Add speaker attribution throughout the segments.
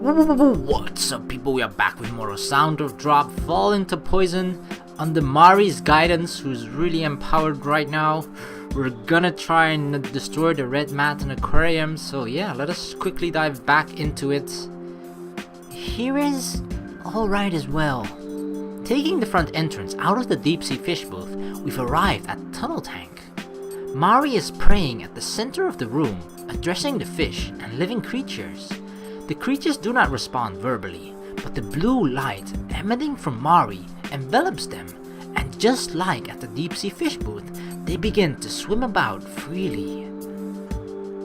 Speaker 1: What's up, people? We are back with more Sound of Drop Fall into Poison under Mari's guidance, who's really empowered right now. We're gonna try and destroy the red Manten Aquarium, so yeah, let us quickly dive back into it. Here is alright as well. Taking the front entrance out of the deep sea fish booth, we've arrived at the tunnel tank. Mari is praying at the center of the room, addressing the fish and living creatures. The creatures do not respond verbally, but the blue light emanating from Mari envelops them, and just like at the deep sea fish booth, they begin to swim about freely.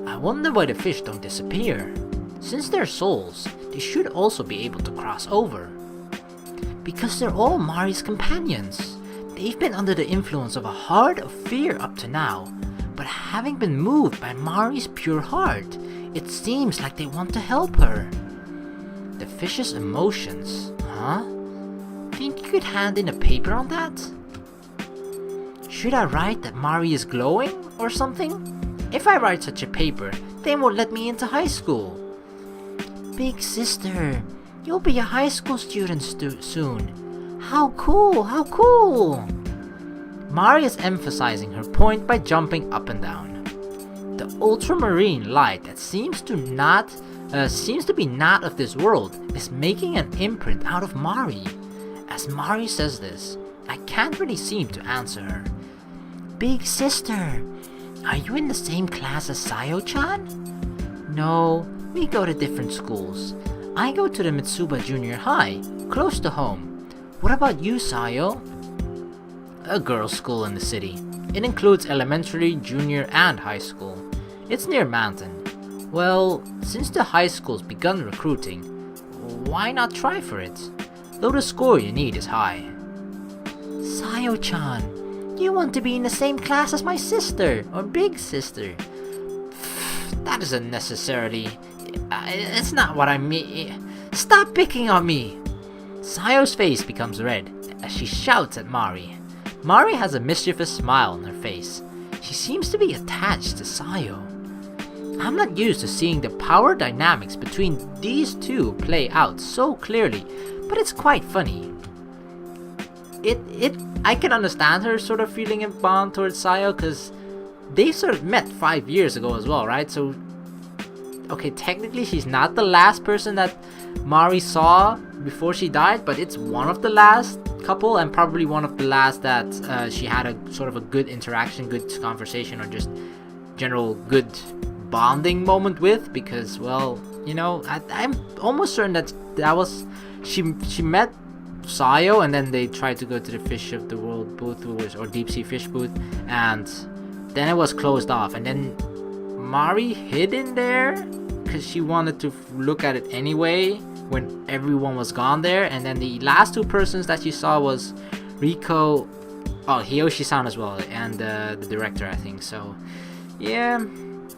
Speaker 1: I wonder why the fish don't disappear. Since they're souls, they should also be able to cross over. Because they're all Mari's companions. They've been under the influence of a heart of fear up to now, but having been moved by Mari's pure heart, it seems like they want to help her. The fish's emotions, huh? Think you could hand in a paper on that? Should I write that Mari is glowing or something? If I write such a paper, they won't let me into high school. Big sister, you'll be a high school student soon. How cool, how cool! Mari is emphasizing her point by jumping up and down. The ultramarine light that seems to be not of this world is making an imprint out of Mari. As Mari says this, I can't really seem to answer her. Big sister, are you in the same class as Sayo-chan? No, we go to different schools. I go to the Mitsuba Junior High, close to home. What about you, Sayo? A girls' school in the city. It includes elementary, junior, and high school. It's near Manten. Well, since the high school's begun recruiting, why not try for it? Though the score you need is high. Sayo-chan, you want to be in the same class as my sister, or big sister. That isn't necessarily... It's not what I mean. Stop picking on me! Sayo's face becomes red as she shouts at Mari. Mari has a mischievous smile on her face. She seems to be attached to Sayo. I'm not used to seeing the power dynamics between these two play out so clearly, but it's quite funny. I can understand her sort of feeling a bond towards Sayo, because they sort of met 5 years ago as well, right? So, okay, technically she's not the last person that Mari saw before she died, but it's one of the last couple, and probably one of the last that she had a sort of a good interaction, good conversation, or just general good bonding moment with, because, well, you know, I'm almost certain that was she met Sayo, and then they tried to go to the fish of the world booth, or deep sea fish booth, and then it was closed off, and then Mari hid in there because she wanted to look at it anyway when everyone was gone there. And then the last two persons that you saw was Riko, Hiyoshi-san as well, and the director, I think. So yeah,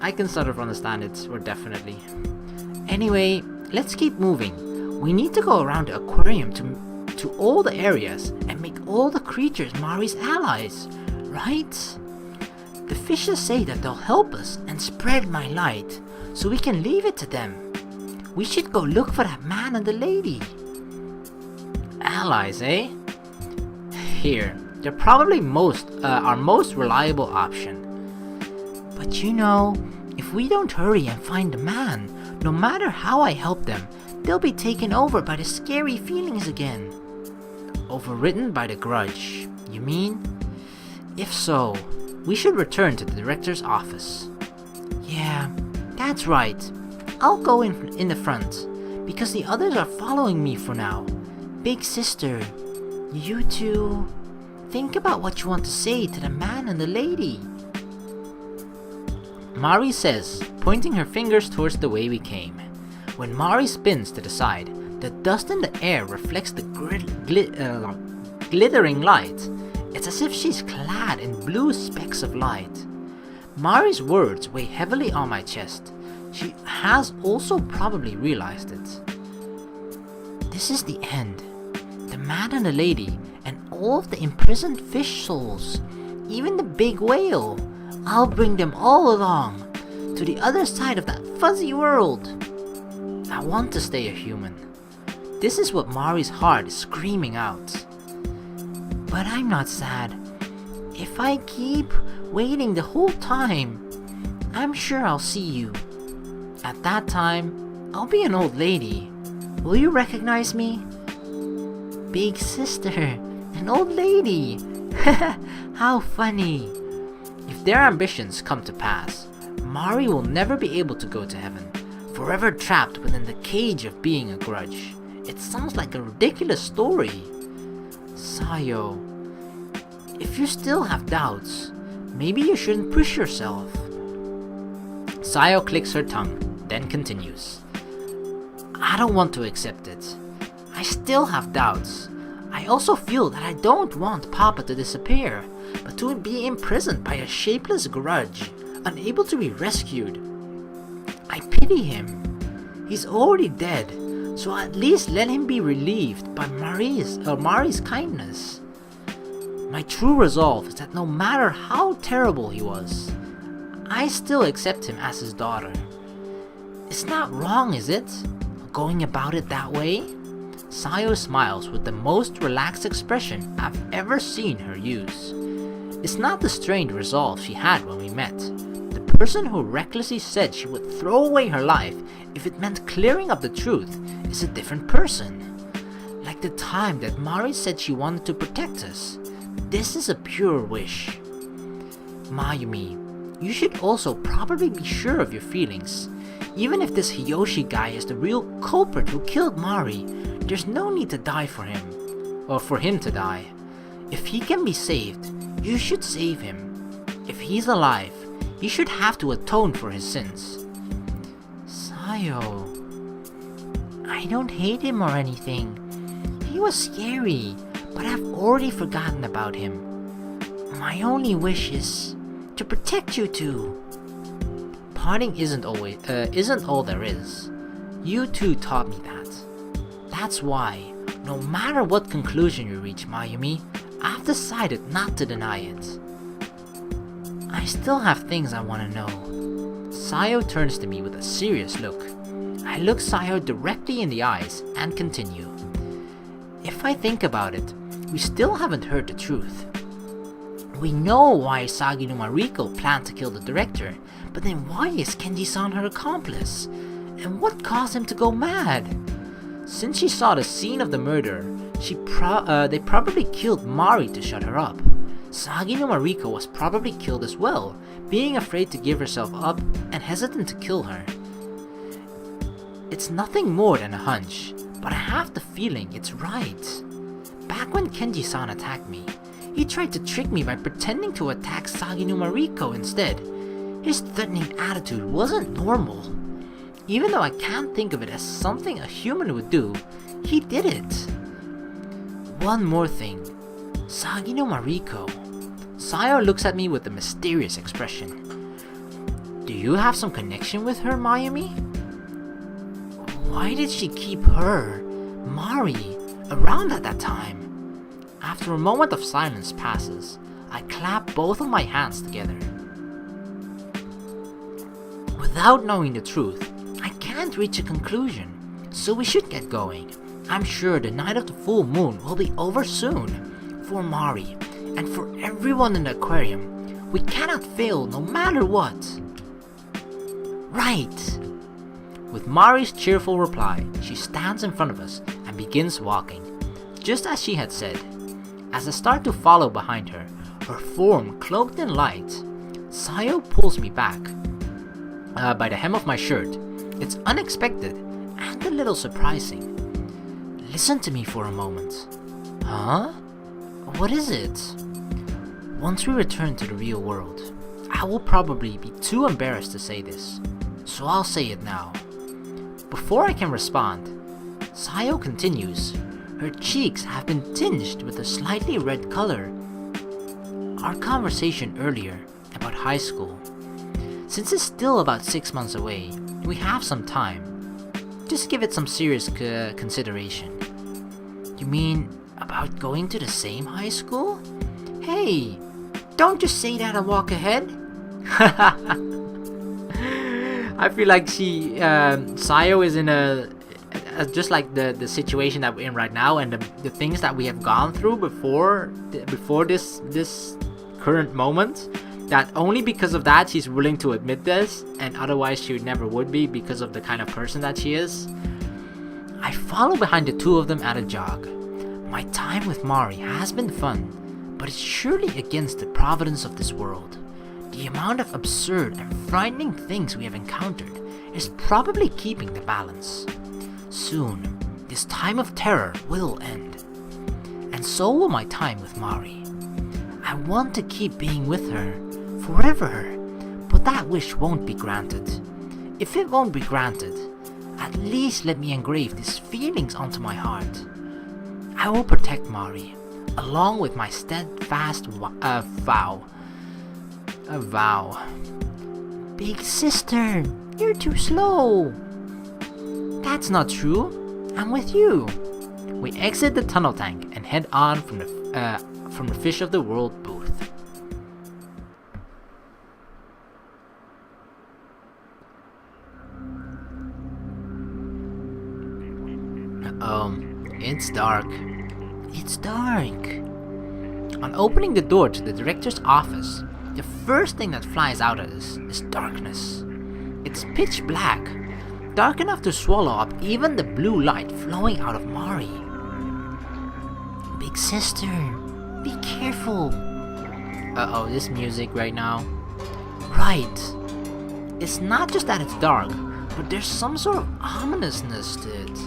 Speaker 1: I can sort of understand it, or definitely. Anyway, let's keep moving. We need to go around the aquarium to all the areas and make all the creatures Mari's allies, right? The fishes say that they'll help us and spread my light, so we can leave it to them. We should go look for that man and the lady. Allies, eh? Here, they're probably our most reliable option. But you know, if we don't hurry and find the man, no matter how I help them, they'll be taken over by the scary feelings again. Overridden by the grudge, you mean? If so, we should return to the director's office. Yeah, that's right. I'll go in the front, because the others are following me for now. Big sister, you two, think about what you want to say to the man and the lady. Mari says, pointing her fingers towards the way we came. When Mari spins to the side, the dust in the air reflects the glittering light. It's as if she's clad in blue specks of light. Mari's words weigh heavily on my chest. She has also probably realized it. This is the end. The man and the lady, and all of the imprisoned fish souls, even the big whale. I'll bring them all along, to the other side of that fuzzy world. I want to stay a human. This is what Mari's heart is screaming out. But I'm not sad. If I keep waiting the whole time, I'm sure I'll see you. At that time, I'll be an old lady. Will you recognize me? Big sister, an old lady. How funny. If their ambitions come to pass, Mari will never be able to go to heaven, forever trapped within the cage of being a grudge. It sounds like a ridiculous story. Sayo, if you still have doubts, maybe you shouldn't push yourself. Sayo clicks her tongue, then continues. I don't want to accept it. I still have doubts. I also feel that I don't want Papa to disappear, but to be imprisoned by a shapeless grudge, unable to be rescued. I pity him. He's already dead, so at least let him be relieved by Mari's kindness. My true resolve is that no matter how terrible he was, I still accept him as his daughter. It's not wrong, is it? Going about it that way? Sayo smiles with the most relaxed expression I've ever seen her use. It's not the strained resolve she had when we met. The person who recklessly said she would throw away her life if it meant clearing up the truth is a different person. Like the time that Mari said she wanted to protect us. This is a pure wish. Mayumi, you should also probably be sure of your feelings. Even if this Hiyoshi guy is the real culprit who killed Mari, there's no need to die for him, or for him to die. If he can be saved, you should save him. If he's alive, he should have to atone for his sins. Sayo, I don't hate him or anything. He was scary, but I've already forgotten about him. My only wish is to protect you two. Parting isn't all there is. You two taught me that. That's why, no matter what conclusion you reach, Mayumi, I've decided not to deny it. I still have things I want to know. Sayo turns to me with a serious look. I look Sayo directly in the eyes and continue. If I think about it, we still haven't heard the truth. We know why Saginuma Riko planned to kill the director, but then why is Kenji-san her accomplice? And what caused him to go mad? Since she saw the scene of the murder, they probably killed Mari to shut her up. Saginuma Riko was probably killed as well, being afraid to give herself up and hesitant to kill her. It's nothing more than a hunch, but I have the feeling it's right. Back when Kenji-san attacked me, he tried to trick me by pretending to attack Saginuma Riko instead. His threatening attitude wasn't normal. Even though I can't think of it as something a human would do, he did it. One more thing. Saginuma Riko. Sayo looks at me with a mysterious expression. Do you have some connection with her, Mayumi? Why did she keep her, Mari, around at that time? After a moment of silence passes, I clap both of my hands together. Without knowing the truth, I can't reach a conclusion, so we should get going. I'm sure the night of the full moon will be over soon. For Mari, and for everyone in the aquarium, we cannot fail no matter what. Right! With Mari's cheerful reply, she stands in front of us and begins walking, just as she had said. As I start to follow behind her, her form cloaked in light, Sayo pulls me back by the hem of my shirt. It's unexpected and a little surprising. Listen to me for a moment. Huh? What is it? Once we return to the real world, I will probably be too embarrassed to say this, so I'll say it now. Before I can respond, Sayo continues. Her cheeks have been tinged with a slightly red color. Our conversation earlier about high school. Since it's still about 6 months away, we have some time. Just give it some serious consideration. You mean about going to the same high school? Hey, don't just say that and walk ahead. I feel like Sayo is in a just like the situation that we're in right now, and the things that we have gone through before this current moment, that only because of that she's willing to admit this, and otherwise she never would be because of the kind of person that she is. I follow behind the two of them at a jog. My time with Mari has been fun, but it's surely against the providence of this world. The amount of absurd and frightening things we have encountered is probably keeping the balance. Soon, this time of terror will end, and so will my time with Mari. I want to keep being with her forever, but that wish won't be granted. If it won't be granted, at least let me engrave these feelings onto my heart. I will protect Mari, along with my steadfast vow. A vow. Big sister, you're too slow. That's not true. I'm with you. We exit the tunnel tank and head on from the Fish of the World booth. It's dark. It's dark. On opening the door to the director's office, the first thing that flies out at us is darkness. It's pitch black, dark enough to swallow up even the blue light flowing out of Mari. Big sister, be careful. Uh-oh, this music right now. Right. It's not just that it's dark, but there's some sort of ominousness to it.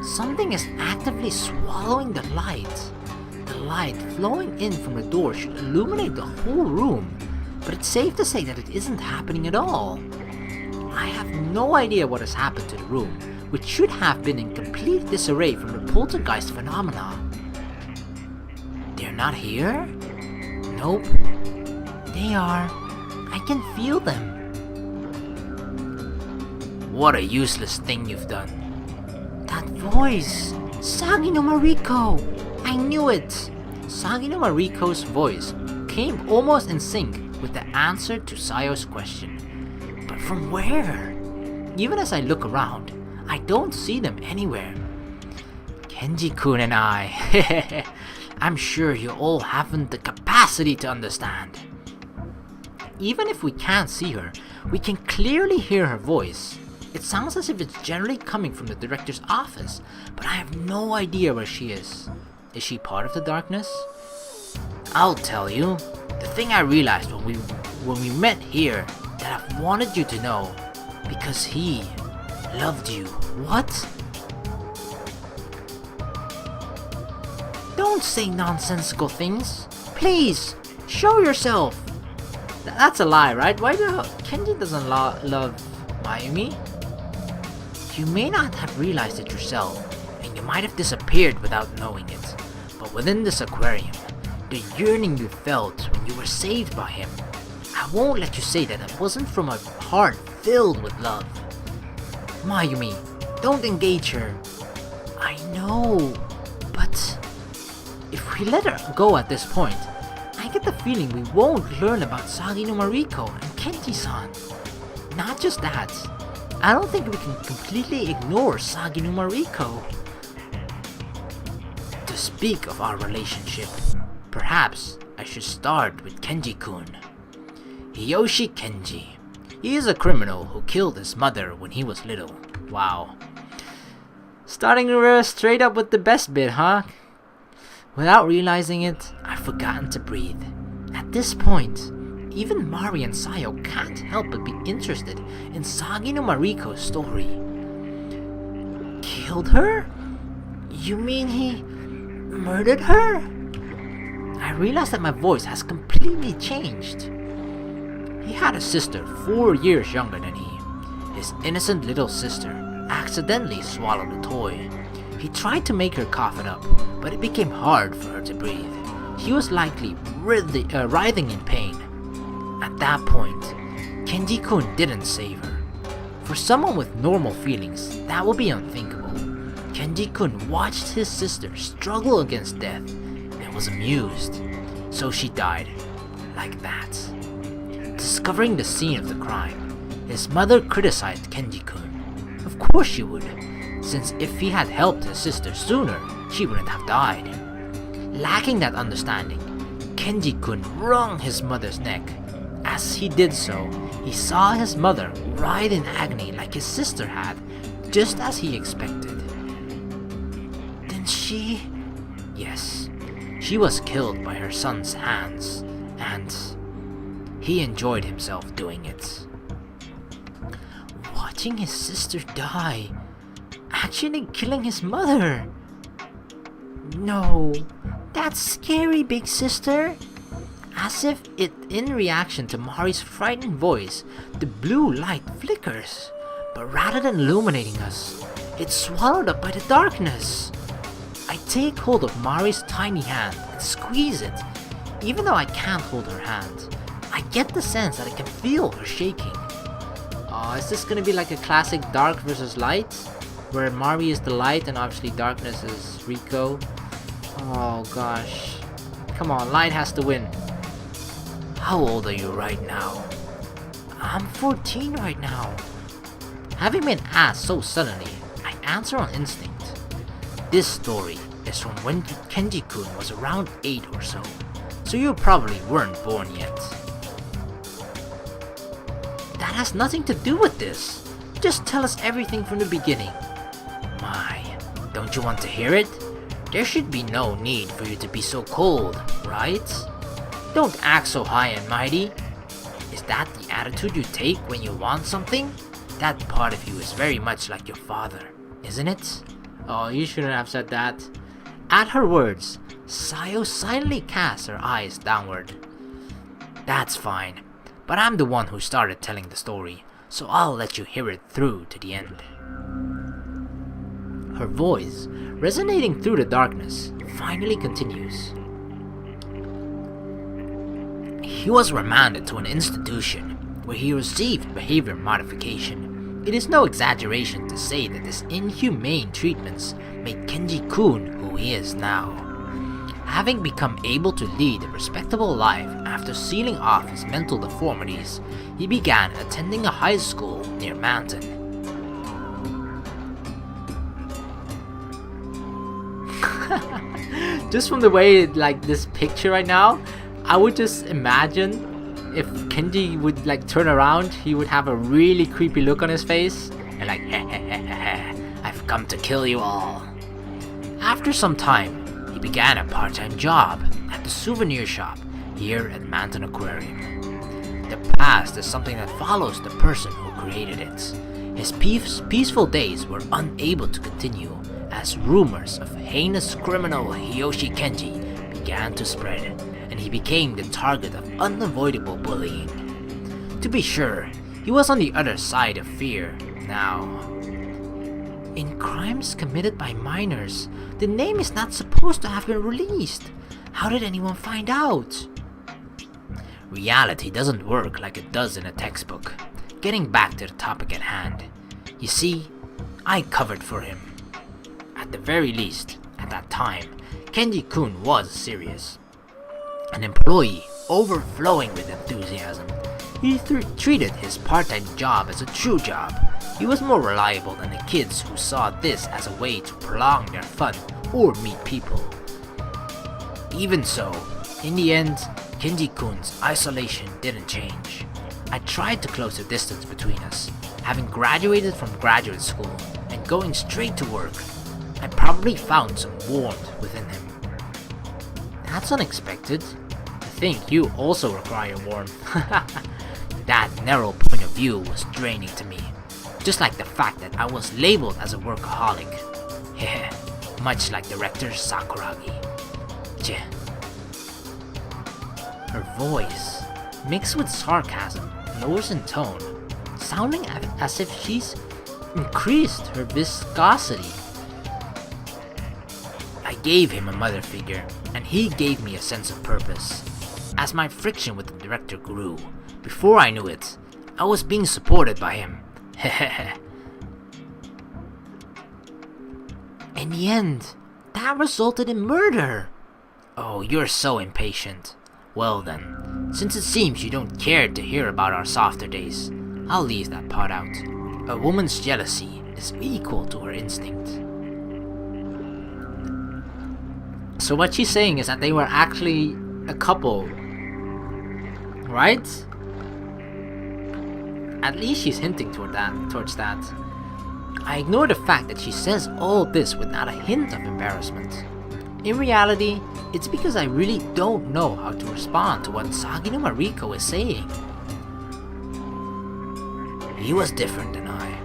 Speaker 1: Something is actively swallowing the light. The light flowing in from the door should illuminate the whole room, but it's safe to say that it isn't happening at all. I have no idea what has happened to the room, which should have been in complete disarray from the poltergeist phenomena. They're not here? Nope. They are. I can feel them. What a useless thing you've done. That voice! Saginuma Riko! I knew it! Saginuma Riko's voice came almost in sync with the answer to Sayo's question. But from where? Even as I look around, I don't see them anywhere. Kenji-kun and I, I'm sure you all haven't the capacity to understand. Even if we can't see her, we can clearly hear her voice. It sounds as if it's generally coming from the director's office, but I have no idea where she is. Is she part of the darkness? I'll tell you. The thing I realized when we met here that I've wanted you to know, because he loved you. What? Don't say nonsensical things. Please, show yourself. That's a lie, right? Why the hell? Kenji doesn't love Mayumi? You may not have realized it yourself, and you might have disappeared without knowing it, but within this aquarium, the yearning you felt when you were saved by him, I won't let you say that it wasn't from a heart filled with love. Mayumi, don't engage her. I know, but if we let her go at this point, I get the feeling we won't learn about Saginuma Riko and Kenji-san. Not just that, I don't think we can completely ignore Saginuma Riko. To speak of our relationship, perhaps I should start with Kenji-kun. Hiyoshi Kenji. He is a criminal who killed his mother when he was little. Wow. Starting straight up with the best bit, huh? Without realizing it, I've forgotten to breathe. At this point, even Mari and Sayo can't help but be interested in Saginuma Riko's story. Killed her? You mean he murdered her? I realize that my voice has completely changed. He had a sister 4 years younger than he. His innocent little sister accidentally swallowed a toy. He tried to make her cough it up, but it became hard for her to breathe. He was likely writhing in pain. At that point, Kenji-kun didn't save her. For someone with normal feelings, that would be unthinkable. Kenji-kun watched his sister struggle against death and was amused. So she died, like that. Discovering the scene of the crime, His mother criticized Kenji-kun. Of course she would, since if he had helped his sister sooner, she wouldn't have died. Lacking that understanding, Kenji-kun wrung his mother's neck. As he did so, he saw his mother writhe in agony like his sister had, just as he expected. Then she... Yes, she was killed by her son's hands, and he enjoyed himself doing it. Watching his sister die, actually killing his mother. No, that's scary, big sister. As if in reaction to Mari's frightened voice, the blue light flickers, but rather than illuminating us, it's swallowed up by the darkness. I take hold of Mari's tiny hand and squeeze it. Even though I can't hold her hand, I get the sense that I can feel her shaking. Oh, is this gonna be like a classic dark versus light? Where Mari is the light and obviously darkness is Rico? Oh gosh. Come on, light has to win. How old are you right now? I'm 14 right now. Having been asked so suddenly, I answer on instinct. This story is from when Kenji-kun was around 8 or so you probably weren't born yet. That has nothing to do with this. Just tell us everything from the beginning. My, don't you want to hear it? There should be no need for you to be so cold, right? Don't act so high and mighty. Is that the attitude you take when you want something? That part of you is very much like your father, isn't it? Oh, you shouldn't have said that. At her words, Sayo silently cast her eyes downward. That's fine, but I'm the one who started telling the story, so I'll let you hear it through to the end. Her voice, resonating through the darkness, finally continues. He was remanded to an institution where he received behavior modification. It is no exaggeration to say that his inhumane treatments made Kenji-kun who he is now. Having become able to lead a respectable life after sealing off his mental deformities, he began attending a high school near Manten. Just from the way this picture right now, I would just imagine if Kenji would turn around, he would have a really creepy look on his face and I've come to kill you all. After some time, he began a part-time job at the souvenir shop here at Manten Aquarium. The past is something that follows the person who created it. His peaceful days were unable to continue as rumors of heinous criminal Hiyoshi Kenji began to spread, and he became the target of unavoidable bullying. To be sure, he was on the other side of fear now. In crimes committed by minors, the name is not supposed to have been released. How did anyone find out? Reality doesn't work like it does in a textbook. Getting back to the topic at hand, you see, I covered for him. At the very least, at that time, Kenji-kun was serious. An employee overflowing with enthusiasm. He treated his part-time job as a true job. He was more reliable than the kids who saw this as a way to prolong their fun or meet people. Even so, in the end, Kenji-kun's isolation didn't change. I tried to close the distance between us. Having graduated from graduate school and going straight to work, I probably found some warmth within him. That's unexpected. I think you also require warmth. That narrow point of view was draining to me. Just like the fact that I was labeled as a workaholic. Heh, much like director Sakuragi. Tch. Her voice, mixed with sarcasm, lowers in tone, sounding as if she's increased her viscosity. I gave him a mother figure, and he gave me a sense of purpose. As my friction with the director grew, before I knew it, I was being supported by him. In the end, that resulted in murder. Oh, you're so impatient. Well then, since it seems you don't care to hear about our softer days, I'll leave that part out. A woman's jealousy is equal to her instinct. So what she's saying is that they were actually a couple, right? At least she's hinting towards that. I ignore the fact that she says all this without a hint of embarrassment. In reality, it's because I really don't know how to respond to what Saginuma Riko is saying. He was different than I.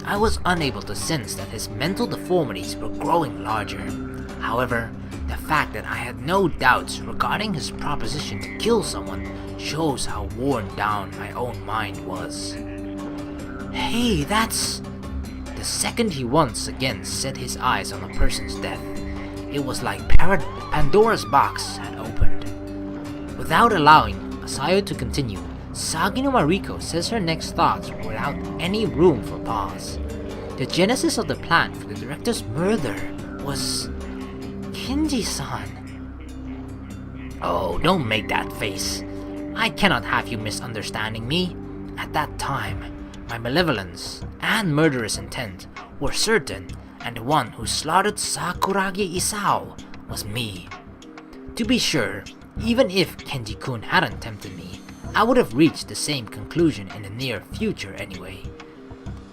Speaker 1: I was unable to sense that his mental deformities were growing larger. However, the fact that I had no doubts regarding his proposition to kill someone shows how worn down my own mind was. Hey, that's... The second he once again set his eyes on a person's death, it was like Pandora's box had opened. Without allowing Asayo to continue, Saginuma Riko says her next thoughts without any room for pause. The genesis of the plan for the director's murder was... Kenji-san. Oh, don't make that face. I cannot have you misunderstanding me. At that time, my malevolence and murderous intent were certain, and the one who slaughtered Sakuragi Isao was me. To be sure, even if Kenji-kun hadn't tempted me, I would have reached the same conclusion in the near future anyway.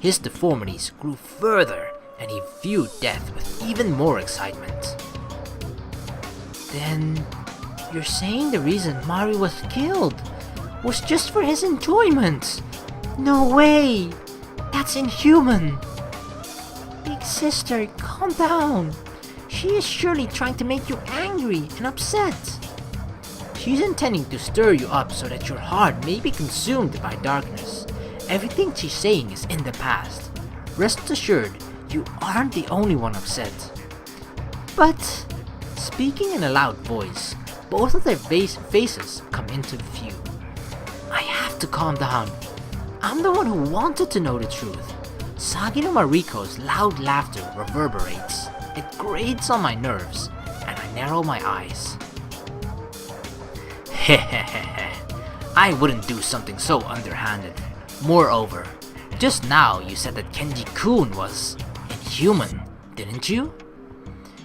Speaker 1: His deformities grew further, and he viewed death with even more excitement. Then, you're saying the reason Mari was killed was just for his enjoyment? No way! That's inhuman! Big sister, calm down. She is surely trying to make you angry and upset. She's intending to stir you up so that your heart may be consumed by darkness. Everything she's saying is in the past. Rest assured, you aren't the only one upset. But, speaking in a loud voice, both of their faces come into view. I have to calm down. I'm the one who wanted to know the truth. Saginuma Riko's loud laughter reverberates. It grates on my nerves, and I narrow my eyes. Hehehehe, I wouldn't do something so underhanded. Moreover, just now you said that Kenji-kun was inhuman, didn't you?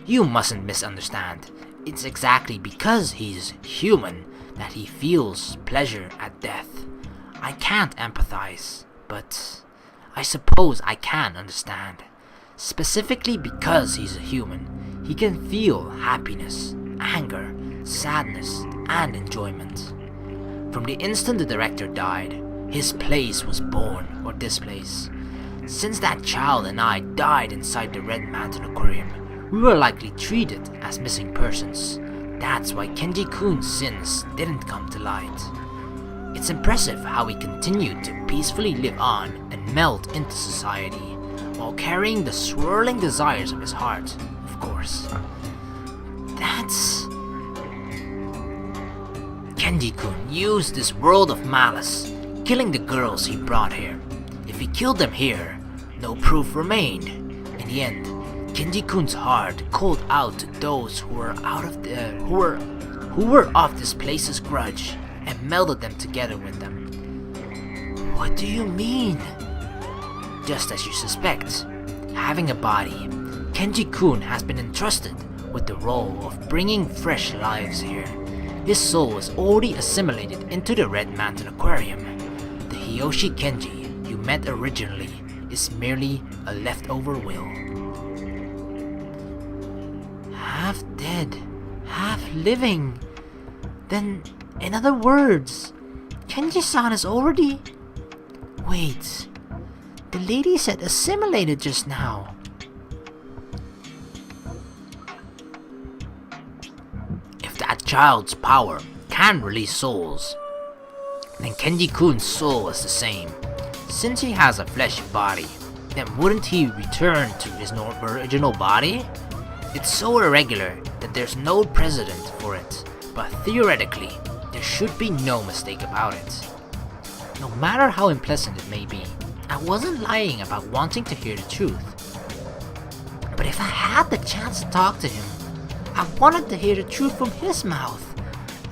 Speaker 1: You mustn't misunderstand. It's exactly because he's human that he feels pleasure at death. I can't empathize, but I suppose I can understand. Specifically because he's a human, he can feel happiness, anger, sadness, and enjoyment. From the instant the director died, his place was born or displaced. Since that child and I died inside the Red Manten Aquarium, we were likely treated as missing persons. That's why Kenji-kun's sins didn't come to light. It's impressive how he continued to peacefully live on and melt into society, while carrying the swirling desires of his heart, of course. That's... Kenji-kun used this world of malice, killing the girls he brought here. If he killed them here, no proof remained. In the end, Kenji-kun's heart called out to those who were of this place's grudge, and melded them together with them. What do you mean? Just as you suspect, having a body, Kenji-kun has been entrusted with the role of bringing fresh lives here. His soul is already assimilated into the Red Manten Aquarium. The Hiyoshi Kenji you met originally is merely a leftover will. Half dead, half living. Then, in other words, Kenji-san is already... Wait, the lady said assimilated just now. If that child's power can release souls, then Kenji-kun's soul is the same. Since he has a fleshy body, then wouldn't he return to his original body? It's so irregular that there's no precedent for it, but theoretically, there should be no mistake about it. No matter how unpleasant it may be, I wasn't lying about wanting to hear the truth. But if I had the chance to talk to him, I wanted to hear the truth from his mouth.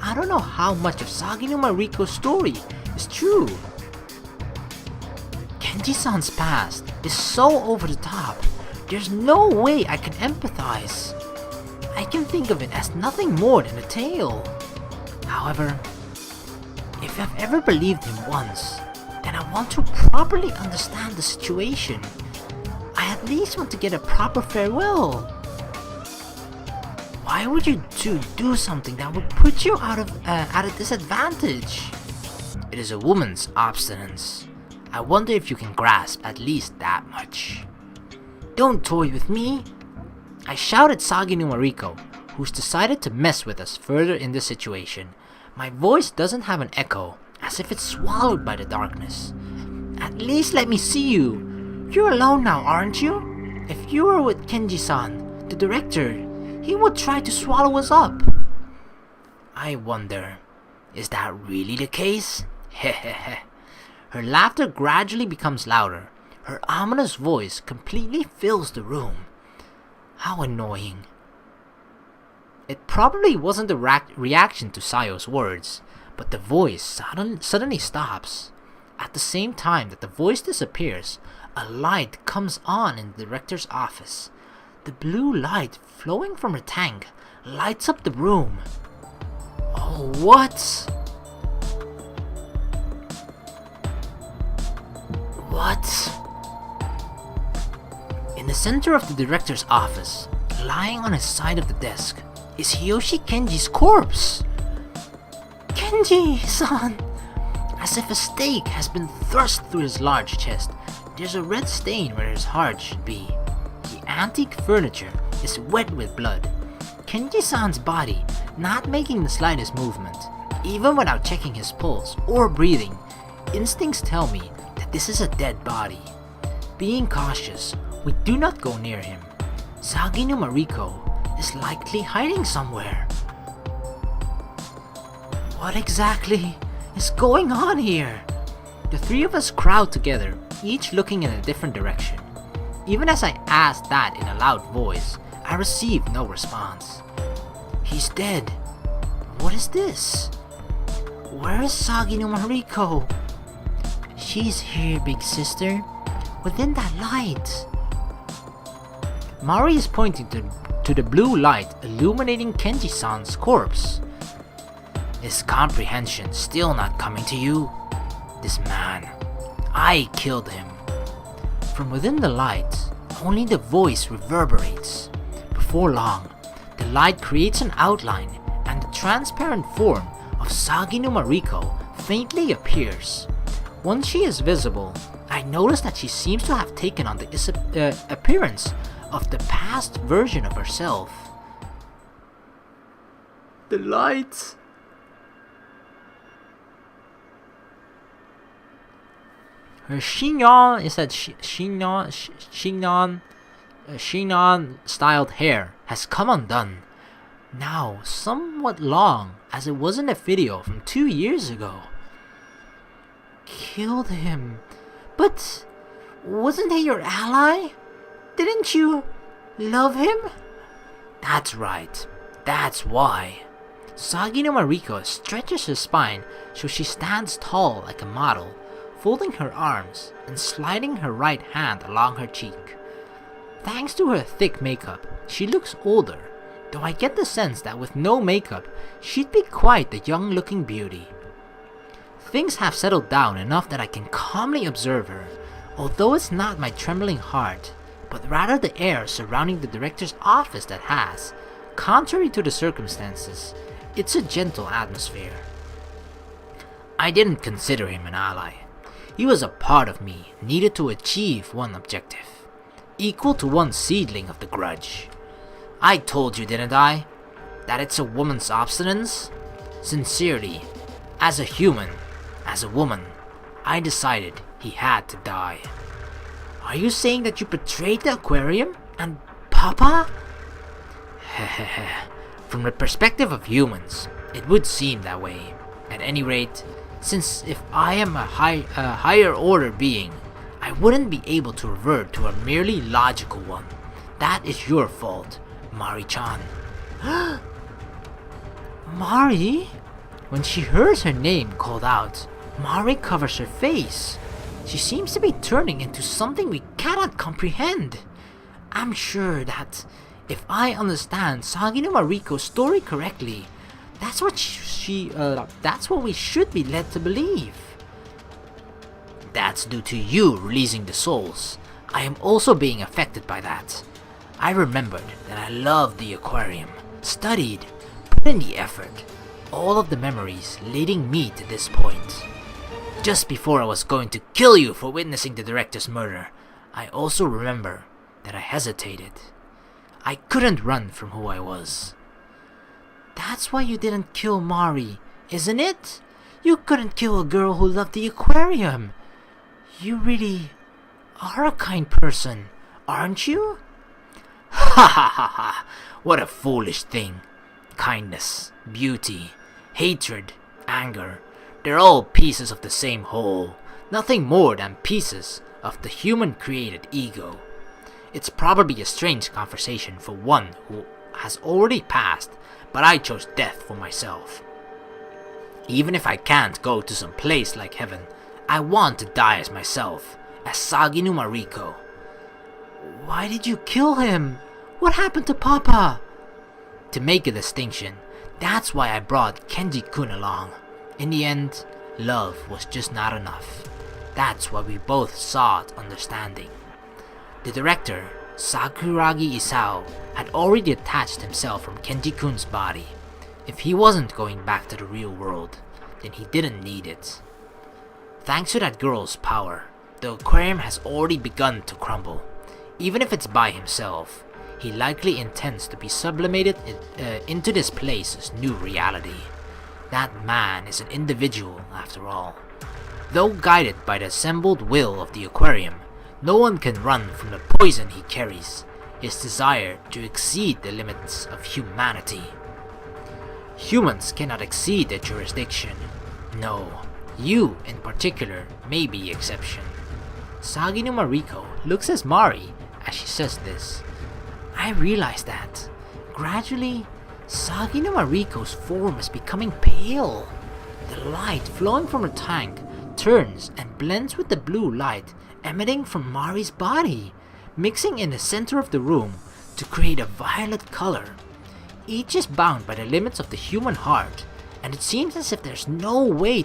Speaker 1: I don't know how much of Saginuma Riko's story is true. Kenji-san's past is so over the top. There's no way I can empathize. I can think of it as nothing more than a tale. However, if I've ever believed him once, then I want to properly understand the situation. I at least want to get a proper farewell. Why would you do something that would put you at a disadvantage? It is a woman's obstinance. I wonder if you can grasp at least that much. Don't toy with me! I shout at Saginuma Riko, who's decided to mess with us further in this situation. My voice doesn't have an echo, as if it's swallowed by the darkness. At least let me see you. You're alone now, aren't you? If you were with Kenji-san, the director, he would try to swallow us up. I wonder, is that really the case? Hehehe. Her laughter gradually becomes louder. Her ominous voice completely fills the room. How annoying. It probably wasn't a reaction to Sayo's words, but the voice suddenly stops. At the same time that the voice disappears, a light comes on in the director's office. The blue light flowing from her tank lights up the room. Oh, what? What? In the center of the director's office, lying on his side of the desk, is Hiyoshi Kenji's corpse. Kenji-san! As if a stake has been thrust through his large chest, there's a red stain where his heart should be. The antique furniture is wet with blood. Kenji-san's body not making the slightest movement, even without checking his pulse or breathing. Instincts tell me that this is a dead body. Being cautious, we do not go near him. Saginuma Riko is likely hiding somewhere. What exactly is going on here? The three of us crowd together, each looking in a different direction. Even as I ask that in a loud voice, I receive no response. He's dead. What is this? Where is Saginuma Riko? She's here, big sister. Within that light. Mari is pointing to the blue light illuminating Kenji-san's corpse. Is comprehension still not coming to you? This man, I killed him. From within the light, only the voice reverberates. Before long, the light creates an outline and the transparent form of Saginuma Riko faintly appears. Once she is visible, I notice that she seems to have taken on the appearance of the past version of herself. The light. Her chignon styled hair has come undone. Now somewhat long, as it was in a video from 2 years ago. Killed him. But wasn't he your ally? Didn't you love him? That's right. That's why. Saginuma Riko stretches her spine so she stands tall like a model, folding her arms and sliding her right hand along her cheek. Thanks to her thick makeup, she looks older, though I get the sense that with no makeup, she'd be quite a young-looking beauty. Things have settled down enough that I can calmly observe her, although it's not my trembling heart, but rather the air surrounding the director's office that has, contrary to the circumstances, it's a gentle atmosphere. I didn't consider him an ally. He was a part of me needed to achieve one objective, equal to one seedling of the grudge. I told you, didn't I, that it's a woman's obstinance? Sincerely, as a human, as a woman, I decided he had to die. Are you saying that you betrayed the aquarium and Papa? From the perspective of humans, it would seem that way. At any rate, since if I am a higher order being, I wouldn't be able to revert to a merely logical one. That is your fault, Mari-chan. Mari? When she hears her name called out, Mari covers her face. She seems to be turning into something we cannot comprehend. I'm sure that if I understand Saginuma Riko's story correctly, that's what that's what we should be led to believe. That's due to you releasing the souls. I am also being affected by that. I remembered that I loved the aquarium, studied, put in the effort, all of the memories leading me to this point. Just before I was going to kill you for witnessing the director's murder, I also remember that I hesitated. I couldn't run from who I was. That's why you didn't kill Mari, isn't it? You couldn't kill a girl who loved the aquarium. You really are a kind person, aren't you? Ha ha ha ha! What a foolish thing. Kindness, beauty, hatred, anger, they're all pieces of the same whole, nothing more than pieces of the human-created ego. It's probably a strange conversation for one who has already passed, but I chose death for myself. Even if I can't go to some place like heaven, I want to die as myself, as Saginuma Riko. Why did you kill him? What happened to Papa? To make a distinction, that's why I brought Kenji-kun along. In the end, love was just not enough. That's why we both sought understanding. The director, Sakuragi Isao, had already attached himself from Kenji-kun's body. If he wasn't going back to the real world, then he didn't need it. Thanks to that girl's power, the aquarium has already begun to crumble. Even if it's by himself, he likely intends to be sublimated into this place's new reality. That man is an individual after all. Though guided by the assembled will of the aquarium, no one can run from the poison he carries, his desire to exceed the limits of humanity. Humans cannot exceed their jurisdiction. No, you in particular may be the exception. Saginuma Riko looks at Mari as she says this. I realize that, gradually, Saginuma Riko's form is becoming pale. The light flowing from her tank turns and blends with the blue light emitting from Mari's body, mixing in the center of the room to create a violet color. Each is bound by the limits of the human heart, and it seems as if there's no way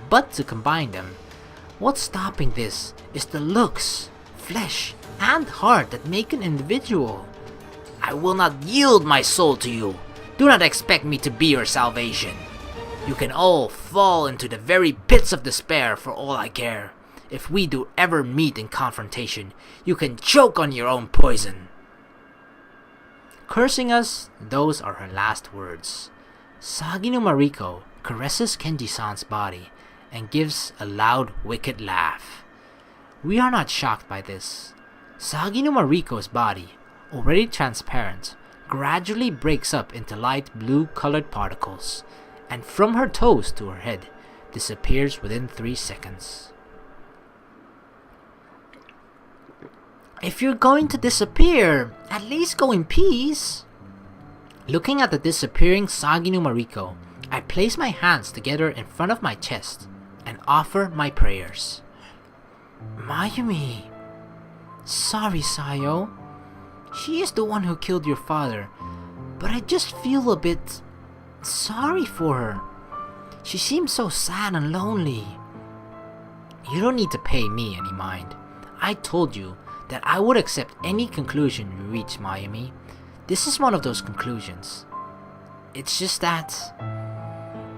Speaker 1: but to combine them. What's stopping this is the looks, flesh, and heart that make an individual. I will not yield my soul to you. Do not expect me to be your salvation. You can all fall into the very pits of despair for all I care. If we do ever meet in confrontation, you can choke on your own poison. Cursing us, those are her last words. Saginuma Riko caresses Kenji-san's body and gives a loud, wicked laugh. We are not shocked by this. Saginuma Riko's body, already transparent, gradually breaks up into light blue colored particles, and from her toes to her head, disappears within 3 seconds. If you're going to disappear, at least go in peace. Looking at the disappearing Saginuma Riko, I place my hands together in front of my chest and offer my prayers. Mayumi. Sorry, Sayo. She is the one who killed your father, but I just feel a bit sorry for her. She seems so sad and lonely. You don't need to pay me any mind. I told you that I would accept any conclusion you reach, Mayumi. This is one of those conclusions. It's just that...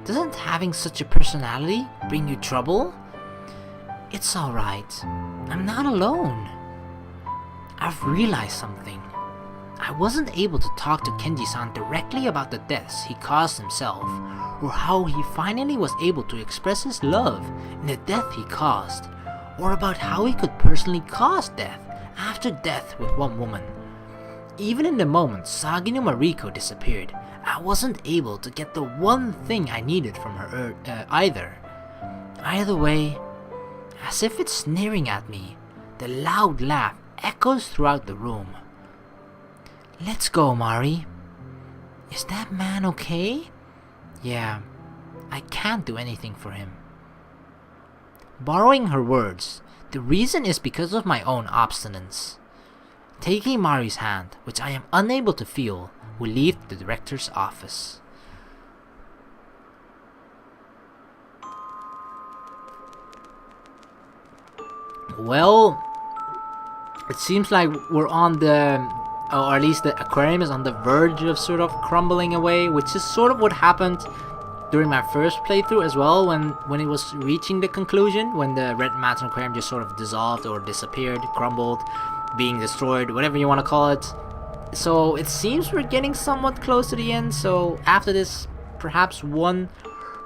Speaker 1: doesn't having such a personality bring you trouble? It's alright. I'm not alone. I've realized something. I wasn't able to talk to Kenji-san directly about the deaths he caused himself, or how he finally was able to express his love in the death he caused, or about how he could personally cause death after death with one woman. Even in the moment Saginuma Riko disappeared, I wasn't able to get the one thing I needed from her either. Either way, as if it's sneering at me, the loud laugh echoes throughout the room. Let's go, Mari. Is that man okay? Yeah, I can't do anything for him. Borrowing her words, The reason is because of my own obstinance. Taking Mari's hand, which I am unable to feel, we leave the director's office. Well, it seems like we're on the, or at least the aquarium is on the verge of sort of crumbling away, which is sort of what happened during my first playthrough as well, when it was reaching the conclusion, when the red Manten Aquarium just sort of dissolved or disappeared, crumbled, being destroyed, whatever you want to call it. So it seems we're getting somewhat close to the end, so after this, perhaps 1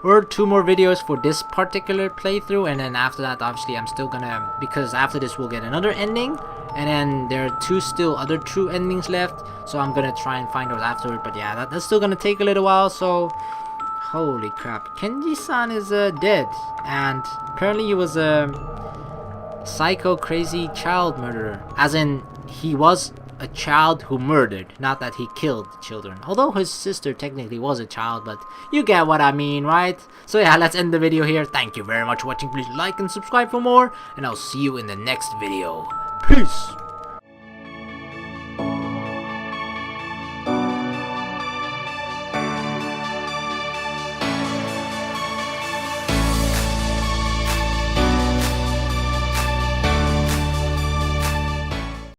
Speaker 1: or 2 more videos for this particular playthrough, and then after that, obviously, I'm still gonna, because after this we'll get another ending, and then there are 2 still other true endings left, so I'm gonna try and find those afterward. But yeah, that's still gonna take a little while. So holy crap, Kenji-san is dead, and apparently he was a psycho crazy child murderer, as in he was a child who murdered, not that he killed children, although his sister technically was a child, but you get what I mean, right? So yeah, let's end the video here. Thank you very much for watching. Please like and subscribe for more, and I'll see you in the next video. Peace!